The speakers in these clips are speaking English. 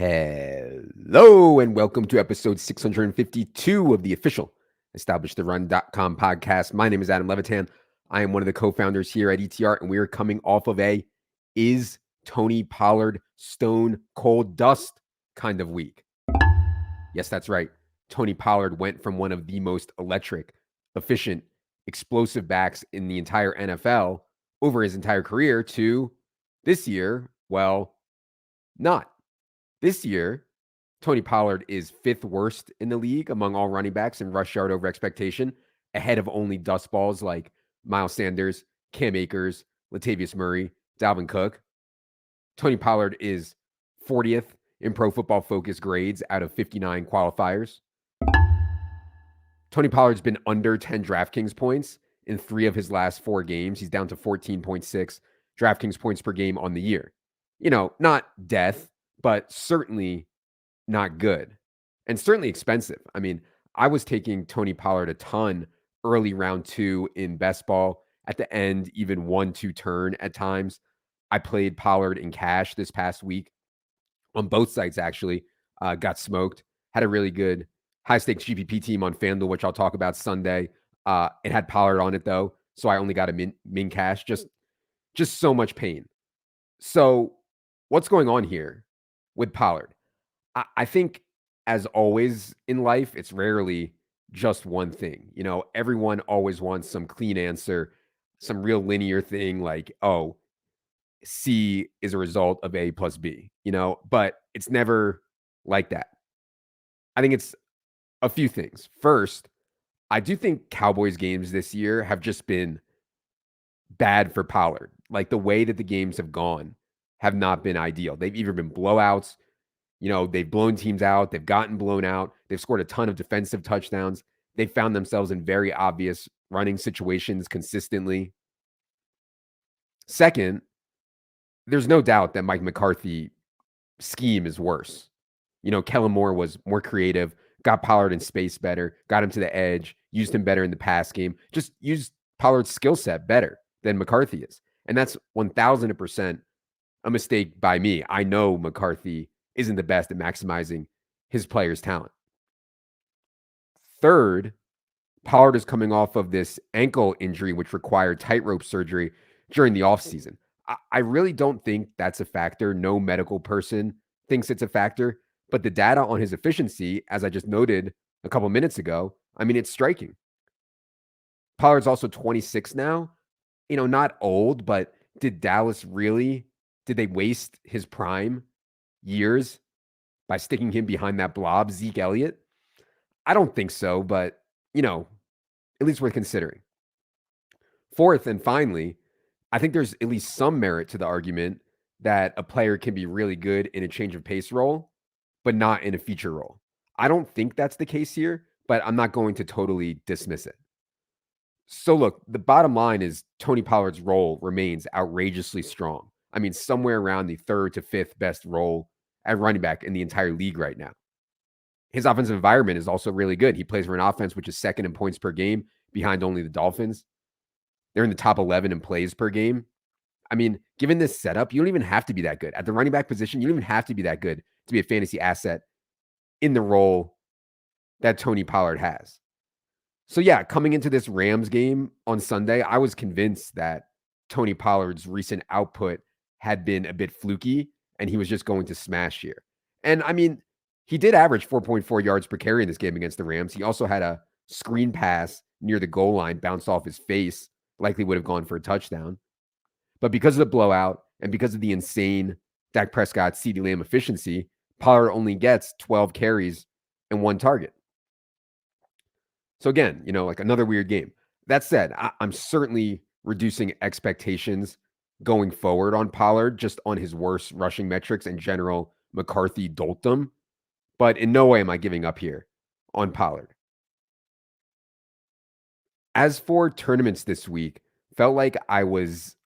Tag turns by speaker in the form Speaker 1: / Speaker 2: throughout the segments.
Speaker 1: Hello and welcome to episode 652 of the official EstablishTheRun.com podcast. My name is Adam Levitan. I am one of the co-founders here at ETR, and we are coming off of a Is Tony Pollard Stone Cold Dust kind of week. Yes, that's right. Tony Pollard went from one of the most electric, efficient, explosive backs in the entire NFL over his entire career to this year, well, not. This year, Tony Pollard is fifth worst in the league among all running backs in rush yard over expectation, ahead of only dust balls like Miles Sanders, Cam Akers, Latavius Murray, Dalvin Cook. Tony Pollard is 40th in Pro Football Focus grades out of 59 qualifiers. Tony Pollard's been under 10 DraftKings points in 3 of his last 4 games. He's down to 14.6 DraftKings points per game on the year. You know, not death, but certainly not good and certainly expensive. I mean, I was taking Tony Pollard a ton early round 2 in best ball, at the end, even 1-2 turn at times. I played Pollard in cash this past week on both sites, actually. Got smoked, had a really good high stakes GPP team on FanDuel, which I'll talk about Sunday. It had Pollard on it though, so I only got a min cash. Just so much pain. So what's going on here with Pollard? I think, as always in life, it's rarely just one thing. You know, everyone always wants some clean answer, some real linear thing like, oh, C is a result of A plus B, you know, but it's never like that. I think it's a few things. First, I do think Cowboys games this year have just been bad for Pollard. Like, the way that the games have gone have not been ideal. They've either been blowouts, you know, they've blown teams out, they've gotten blown out, they've scored a ton of defensive touchdowns, they've found themselves in very obvious running situations consistently. Second, there's no doubt that Mike McCarthy scheme is worse. You know, Kellen Moore was more creative, got Pollard in space better, got him to the edge, used him better in the pass game, just used Pollard's skill set better than McCarthy is. And that's 1,000% a mistake by me. I know McCarthy isn't the best at maximizing his players' talent. Third, Pollard is coming off of this ankle injury, which required tightrope surgery during the offseason. I really don't think that's a factor. No medical person thinks it's a factor, but the data on his efficiency, as I just noted a couple minutes ago, I mean, it's striking. Pollard's also 26 now. You know, not old, but did they waste his prime years by sticking him behind that blob, Zeke Elliott? I don't think so, but, you know, at least worth considering. Fourth, and finally, I think there's at least some merit to the argument that a player can be really good in a change of pace role, but not in a feature role. I don't think that's the case here, but I'm not going to totally dismiss it. So look, the bottom line is Tony Pollard's role remains outrageously strong. I mean, somewhere around the 3rd to 5th best role at running back in the entire league right now. His offensive environment is also really good. He plays for an offense which is 2nd in points per game, behind only the Dolphins. They're in the top 11 in plays per game. I mean, given this setup, you don't even have to be that good. At the running back position, you don't even have to be that good to be a fantasy asset in the role that Tony Pollard has. So yeah, coming into this Rams game on Sunday, I was convinced that Tony Pollard's recent output had been a bit fluky and he was just going to smash here. And I mean, he did average 4.4 yards per carry in this game against the Rams. He also had a screen pass near the goal line, bounced off his face, likely would have gone for a touchdown. But because of the blowout and because of the insane Dak Prescott, CeeDee Lamb efficiency, Pollard only gets 12 carries and 1 target. So again, you know, like another weird game. That said, I'm certainly reducing expectations going forward on Pollard, just on his worst rushing metrics and general McCarthy doltdom. But in no way am I giving up here on Pollard. As for tournaments this week, felt like I was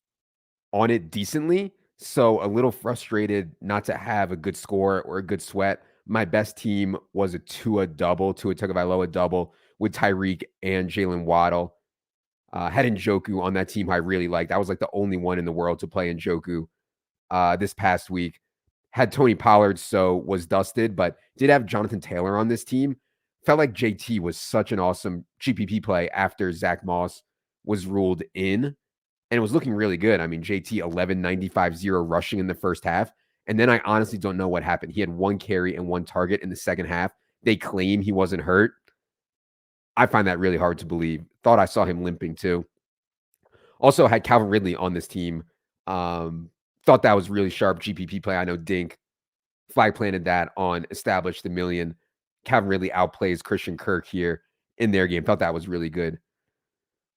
Speaker 1: on it decently, so a little frustrated not to have a good score or a good sweat. My best team was a Tua Tagovailoa double with Tyreek and Jalen Waddle. Had Njoku on that team who I really liked. I was like the only one in the world to play Njoku this past week. had Tony Pollard, so was dusted, but did have Jonathan Taylor on this team. Felt like JT was such an awesome GPP play after Zach Moss was ruled in, and it was looking really good. I mean, JT 11.95-0 rushing in the first half. And then I honestly don't know what happened. He had 1 carry and 1 target in the second half. They claim he wasn't hurt. I find that really hard to believe. Thought I saw him limping too. Also had Calvin Ridley on this team. Thought that was really sharp GPP play. I know Dink flag planted that on Established the Million. Calvin Ridley outplays Christian Kirk here in their game. Thought that was really good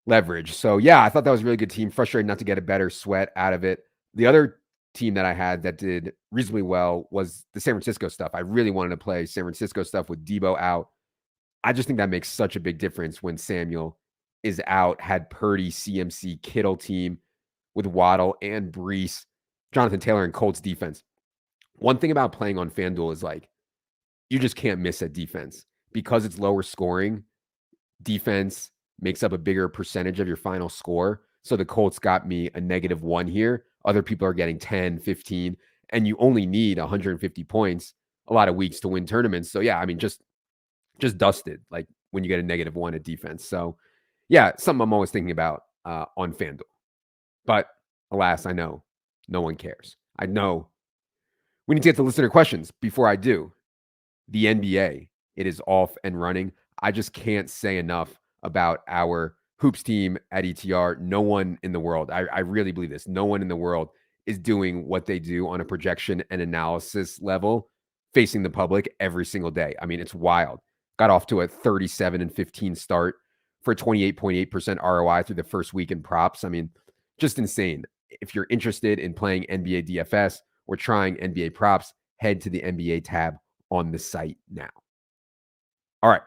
Speaker 1: leverage. So yeah, I thought that was a really good team. Frustrated not to get a better sweat out of it. The other team that I had that did reasonably well was the San Francisco stuff. I really wanted to play San Francisco stuff with Debo out. I just think that makes such a big difference when Samuel is out. Had Purdy, CMC, Kittle team with Waddle and Brees, Jonathan Taylor, and Colts defense. One thing about playing on FanDuel is like, you just can't miss at defense because it's lower scoring. Defense makes up a bigger percentage of your final score. So the Colts got me a -1 here. Other people are getting 10, 15, and you only need 150 points a lot of weeks to win tournaments. So yeah, I mean, just dusted like when you get a -1 at defense. So yeah, something I'm always thinking about on FanDuel. But alas, I know no one cares. I know we need to get to listener questions. Before I do, the NBA, it is off and running. I just can't say enough about our hoops team at ETR. No one in the world, I really believe this, no one in the world is doing what they do on a projection and analysis level facing the public every single day. I mean, it's wild. Got off to a 37-15 start for 28.8% ROI through the first week in props. I mean, just insane. If you're interested in playing NBA DFS or trying NBA props, head to the NBA tab on the site now. All right,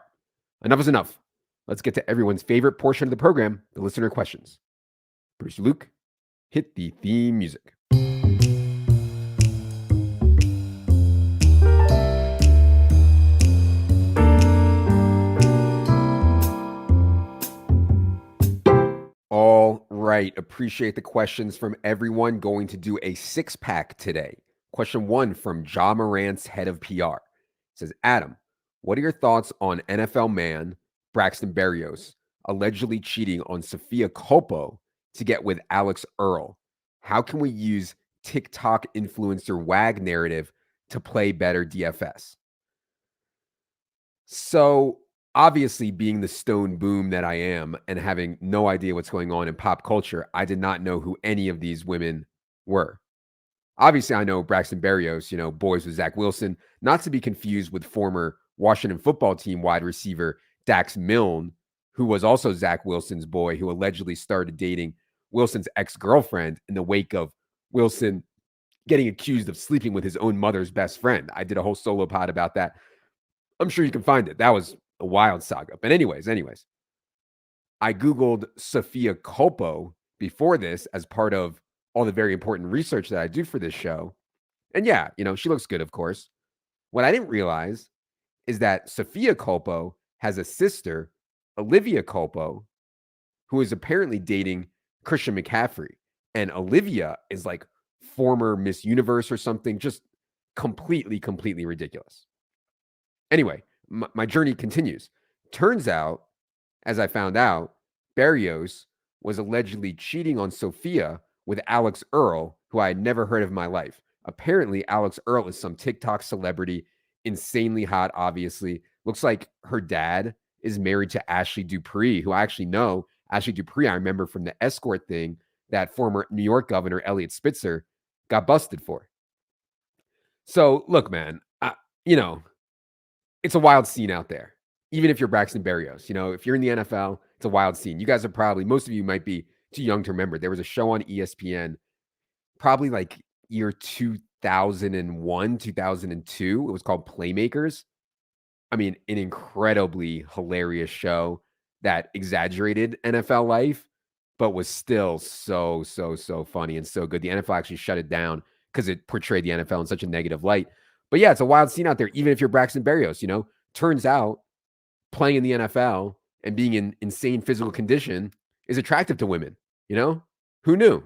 Speaker 1: enough is enough. Let's get to everyone's favorite portion of the program, the listener questions. Bruce Luke, hit the theme music. All right, appreciate the questions from everyone. Going to do a 6-pack today. Question 1 from Ja Morant's head of PR. It says, Adam, what are your thoughts on NFL man Braxton Berrios allegedly cheating on Sophia Culpo to get with Alex Earl? How can we use TikTok influencer WAG narrative to play better DFS? So obviously, being the stone boom that I am and having no idea what's going on in pop culture, I did not know who any of these women were. Obviously, I know Braxton Berrios, boys with Zach Wilson, not to be confused with former Washington football team wide receiver Dax Milne, who was also Zach Wilson's boy, who allegedly started dating Wilson's ex-girlfriend in the wake of Wilson getting accused of sleeping with his own mother's best friend. I did a whole solo pod about that. I'm sure you can find it. That was a wild saga. But anyways, I Googled Sophia Culpo before this as part of all the very important research that I do for this show. And yeah, she looks good, of course. What I didn't realize is that Sophia Culpo has a sister, Olivia Culpo, who is apparently dating Christian McCaffrey. And Olivia is like former Miss Universe or something, just completely ridiculous. Anyway, my journey continues. Turns out, as I found out, Berrios was allegedly cheating on Sophia with Alex Earl, who I had never heard of in my life. Apparently, Alex Earl is some TikTok celebrity, insanely hot, obviously. Looks like her dad is married to Ashley Dupree, who I actually know. Ashley Dupree, I remember from the escort thing that former New York governor Elliot Spitzer got busted for. So, look, man, it's a wild scene out there. Even if you're Braxton Berrios, if you're in the NFL, it's a wild scene. You guys are probably, most of you might be too young to remember. There was a show on ESPN, probably like year 2001, 2002. It was called Playmakers. I mean, an incredibly hilarious show that exaggerated NFL life, but was still so funny and so good. The NFL actually shut it down because it portrayed the NFL in such a negative light. But yeah, it's a wild scene out there, even if you're Braxton Berrios, turns out playing in the NFL and being in insane physical condition is attractive to women, Who knew?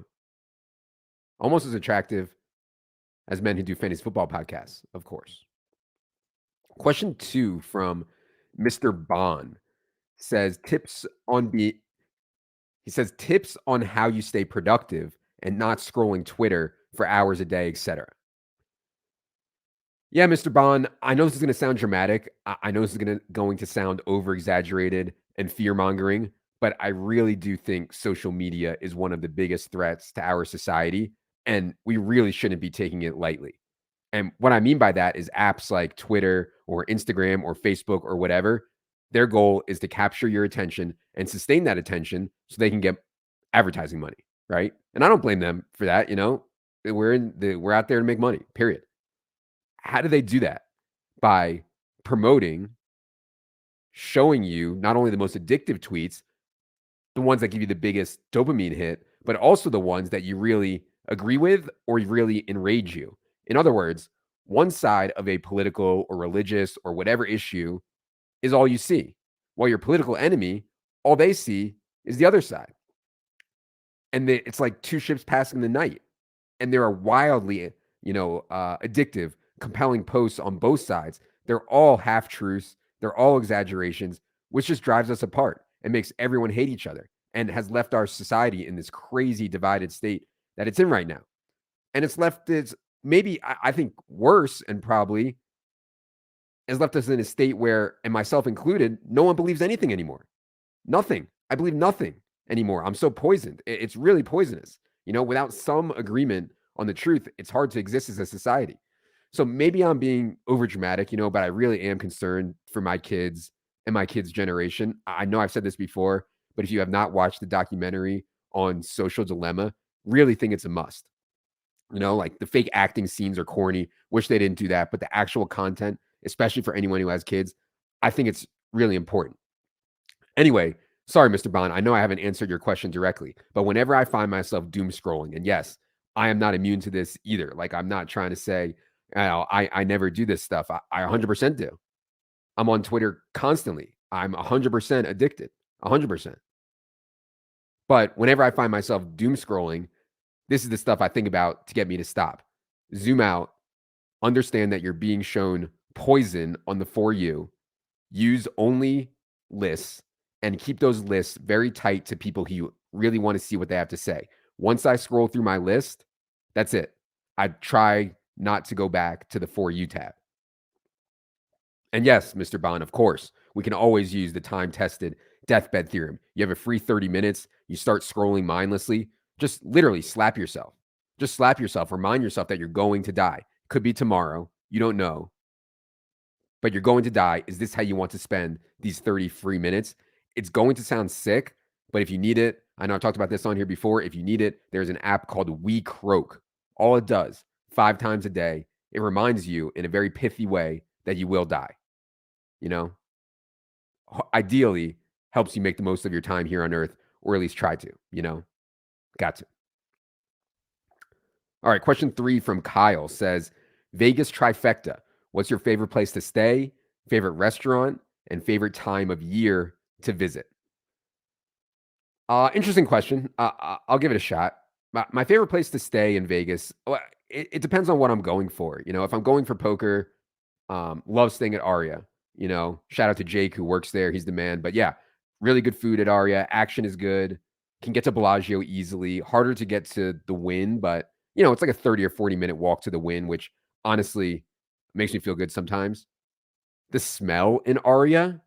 Speaker 1: Almost as attractive as men who do fantasy football podcasts, of course. Question 2 from Mr. Bond says he says tips on how you stay productive and not scrolling Twitter for hours a day, etc. Yeah, Mr. Bond, I know this is going to sound dramatic. I know this is going to sound over exaggerated and fear mongering, but I really do think social media is one of the biggest threats to our society, and we really shouldn't be taking it lightly. And what I mean by that is apps like Twitter or Instagram or Facebook or whatever, their goal is to capture your attention and sustain that attention so they can get advertising money, right? And I don't blame them for that, we're out there to make money, period. How do they do that? By promoting, showing you not only the most addictive tweets, the ones that give you the biggest dopamine hit, but also the ones that you really agree with or really enrage you. In other words, one side of a political or religious or whatever issue is all you see, while your political enemy, all they see is the other side. And it's like two ships passing the night. And there are wildly, addictive, compelling posts on both sides. They're all half truths. They're all exaggerations, which just drives us apart and makes everyone hate each other and has left our society in this crazy divided state that it's in right now. And it's left its maybe, I think, worse and probably has left us in a state where, and myself included, no one believes anything anymore. Nothing. I believe nothing anymore. I'm so poisoned. It's really poisonous. Without some agreement on the truth, it's hard to exist as a society. So maybe I'm being over dramatic, but I really am concerned for my kids and my kids' generation. I know I've said this before, but if you have not watched the documentary on Social Dilemma, really think it's a must. Like the fake acting scenes are corny. Wish they didn't do that. But the actual content, especially for anyone who has kids, I think it's really important. Anyway, sorry, Mr. Bond. I know I haven't answered your question directly, but whenever I find myself doom scrolling, and yes, I am not immune to this either. Like, I'm not trying to say, I never do this stuff. I 100% do. I'm on Twitter constantly. I'm 100% addicted, 100%. But whenever I find myself doom scrolling, this is the stuff I think about to get me to stop. Zoom out, understand that you're being shown poison on the For You, use only lists, and keep those lists very tight to people who you really want to see what they have to say. Once I scroll through my list, that's it. I try not to go back to the For You tab. And yes, Mr. Bond, of course, we can always use the time-tested deathbed theorem. You have a free 30 minutes, you start scrolling mindlessly, just literally slap yourself. Just slap yourself, remind yourself that you're going to die. Could be tomorrow, you don't know, but you're going to die. Is this how you want to spend these 30 free minutes? It's going to sound sick, but if you need it, I know I've talked about this on here before. If you need it, there's an app called We Croak. All it does, 5 times a day, it reminds you in a very pithy way that you will die. Ideally, helps you make the most of your time here on Earth, or at least try to, got to. All right, question 3 from Kyle says, Vegas trifecta. What's your favorite place to stay, favorite restaurant, and favorite time of year to visit? Interesting question. I'll give it a shot. My favorite place to stay in Vegas, it depends on what I'm going for. If I'm going for poker, love staying at Aria. Shout out to Jake who works there. He's the man. But yeah, really good food at Aria. Action is good. Can get to Bellagio easily. Harder to get to the Wynn, but it's like a 30 or 40-minute walk to the Wynn, which honestly makes me feel good sometimes. The smell in Aria,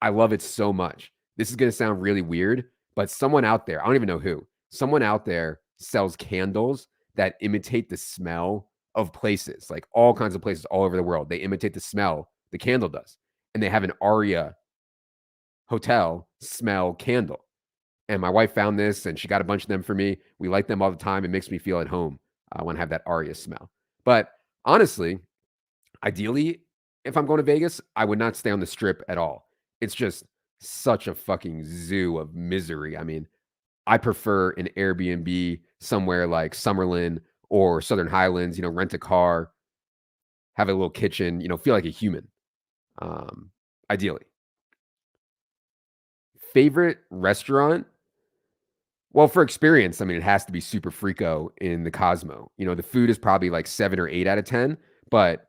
Speaker 1: I love it so much. This is going to sound really weird, but someone out there, I don't even know who, someone out there sells candles that imitate the smell of places, like all kinds of places all over the world. They imitate the smell the candle does. And they have an Aria hotel smell candle. And my wife found this and she got a bunch of them for me. We light them all the time. It makes me feel at home when I have that Aria smell. But honestly, ideally, if I'm going to Vegas, I would not stay on the Strip at all. It's just such a fucking zoo of misery. I mean, I prefer an Airbnb somewhere like Summerlin or Southern Highlands, rent a car, have a little kitchen, feel like a human, ideally. Favorite restaurant? Well, for experience, I mean, it has to be super freako in the Cosmo. The food is probably like 7 or 8 out of 10, but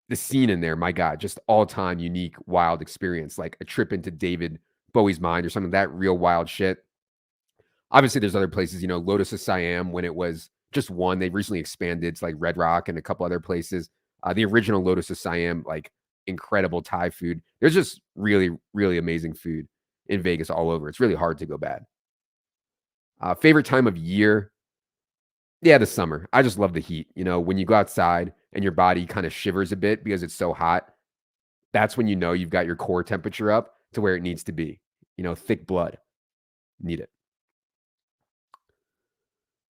Speaker 1: the scene in there, my God, just all-time unique, wild experience, like a trip into David Bowie's mind or something, that real wild shit. Obviously, there's other places, Lotus of Siam when it was just one. They've recently expanded to like Red Rock and a couple other places. The original Lotus of Siam, like incredible Thai food. There's just really, really amazing food in Vegas all over. It's really hard to go bad. Favorite time of year? Yeah, the summer. I just love the heat. When you go outside and your body kind of shivers a bit because it's so hot, that's when you know you've got your core temperature up to where it needs to be. Thick blood. Need it.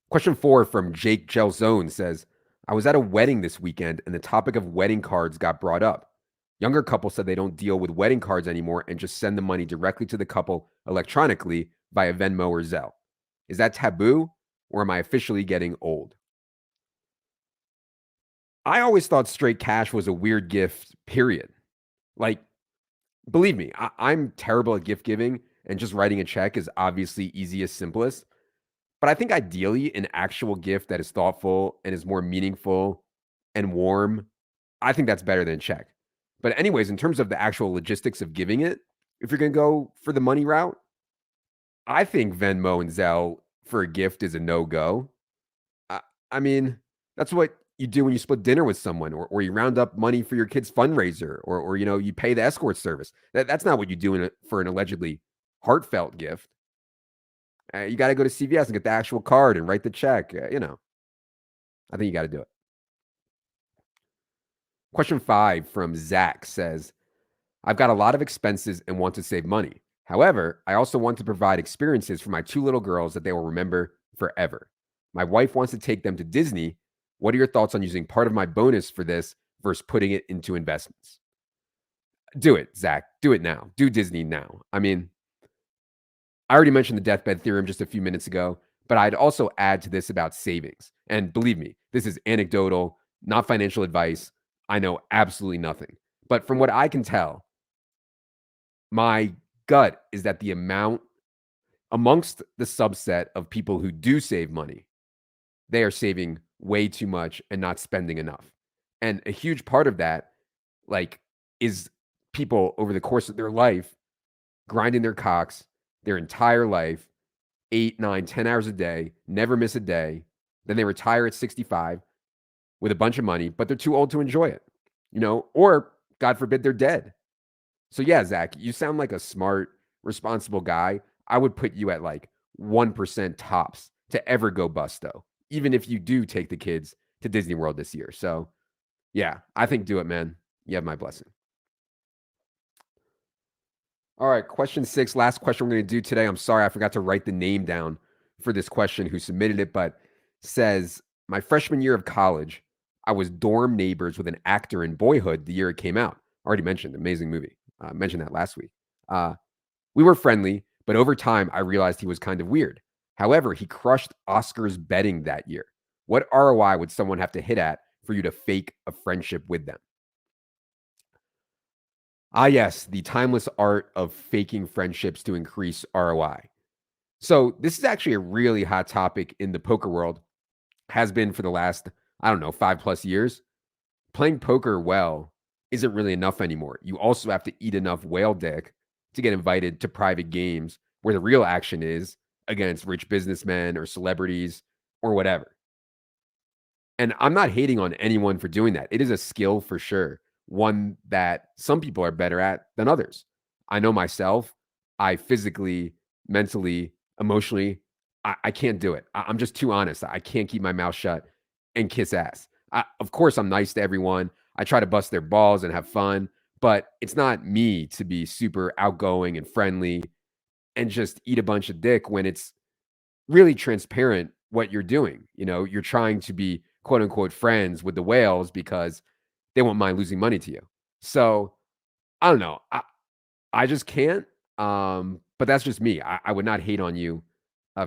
Speaker 1: Question 4 from Jake Gelzone says, I was at a wedding this weekend and the topic of wedding cards got brought up. Younger couples said they don't deal with wedding cards anymore and just send the money directly to the couple electronically via Venmo or Zelle. Is that taboo or am I officially getting old? I always thought straight cash was a weird gift, period. Like, believe me, I'm terrible at gift giving and just writing a check is obviously easiest, simplest. But I think ideally, an actual gift that is thoughtful and is more meaningful and warm, I think that's better than a check. But, anyways, in terms of the actual logistics of giving it, if you're going to go for the money route, I think Venmo and Zelle for a gift is a no go. I, I mean, that's what you do when you split dinner with someone or you round up money for your kid's fundraiser or you pay the escort service. That's not what you do for an allegedly heartfelt gift. You got to go to CVS and get the actual card and write the check. I think you got to do it. Question 5 from Zach says, I've got a lot of expenses and want to save money. However, I also want to provide experiences for my 2 little girls that they will remember forever. My wife wants to take them to Disney. What are your thoughts on using part of my bonus for this versus putting it into investments? Do it, Zach. Do it now. Do Disney now. I mean, I already mentioned the deathbed theorem just a few minutes ago, but I'd also add to this about savings. And believe me, this is anecdotal, not financial advice. I know absolutely nothing. But from what I can tell, my gut is that the amount amongst the subset of people who do save money, they are saving way too much and not spending enough. And a huge part of that, like, is people over the course of their life grinding their cocks their entire life, 8, 9, 10 hours a day, never miss a day. Then they retire at 65 with a bunch of money, but they're too old to enjoy it, or God forbid they're dead. So yeah, Zach, you sound like a smart, responsible guy. I would put you at like 1% tops to ever go bust though, even if you do take the kids to Disney World this year. So yeah, I think do it, man. You have my blessing. All right, question 6, last question we're going to do today. I'm sorry, I forgot to write the name down for this question who submitted it, but says, my freshman year of college, I was dorm neighbors with an actor in Boyhood the year it came out. Already mentioned, amazing movie. Mentioned that last week. We were friendly, but over time, I realized he was kind of weird. However, he crushed Oscars betting that year. What ROI would someone have to hit at for you to fake a friendship with them? Ah, yes, the timeless art of faking friendships to increase ROI. So, this is actually a really hot topic in the poker world, has been for the last, I don't know, 5 plus years. Playing poker well isn't really enough anymore. You also have to eat enough whale dick to get invited to private games where the real action is against rich businessmen or celebrities or whatever. And I'm not hating on anyone for doing that. It is a skill for sure, one that some people are better at than others. I know myself, I physically, mentally, emotionally, I can't do it. I'm just too honest. I can't keep my mouth shut and kiss ass. Of course, I'm nice to everyone. I try to bust their balls and have fun, but it's not me to be super outgoing and friendly and just eat a bunch of dick when it's really transparent what you're doing. You're trying to be quote unquote friends with the whales because they won't mind losing money to you. So I don't know. I just can't. But that's just me. I would not hate on you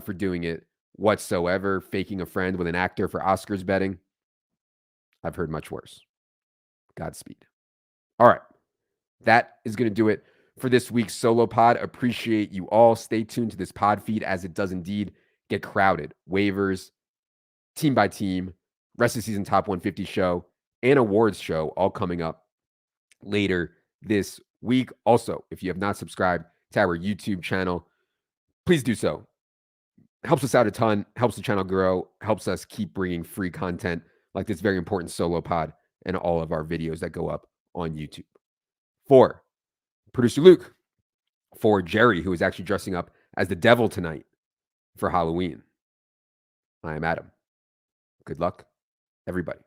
Speaker 1: for doing it whatsoever. Faking a friend with an actor for Oscars betting. I've heard much worse. Godspeed. All right. That is going to do it for this week's solo pod. Appreciate you all. Stay tuned to this pod feed as it does indeed get crowded. Waivers, team by team, rest of the season top 150 show, and awards show all coming up later this week. Also, if you have not subscribed to our YouTube channel, please do so. Helps us out a ton, helps the channel grow, helps us keep bringing free content like this very important solo pod and all of our videos that go up on YouTube. For producer Luke, for Jerry, who is actually dressing up as the devil tonight for Halloween, I am Adam. Good luck, everybody.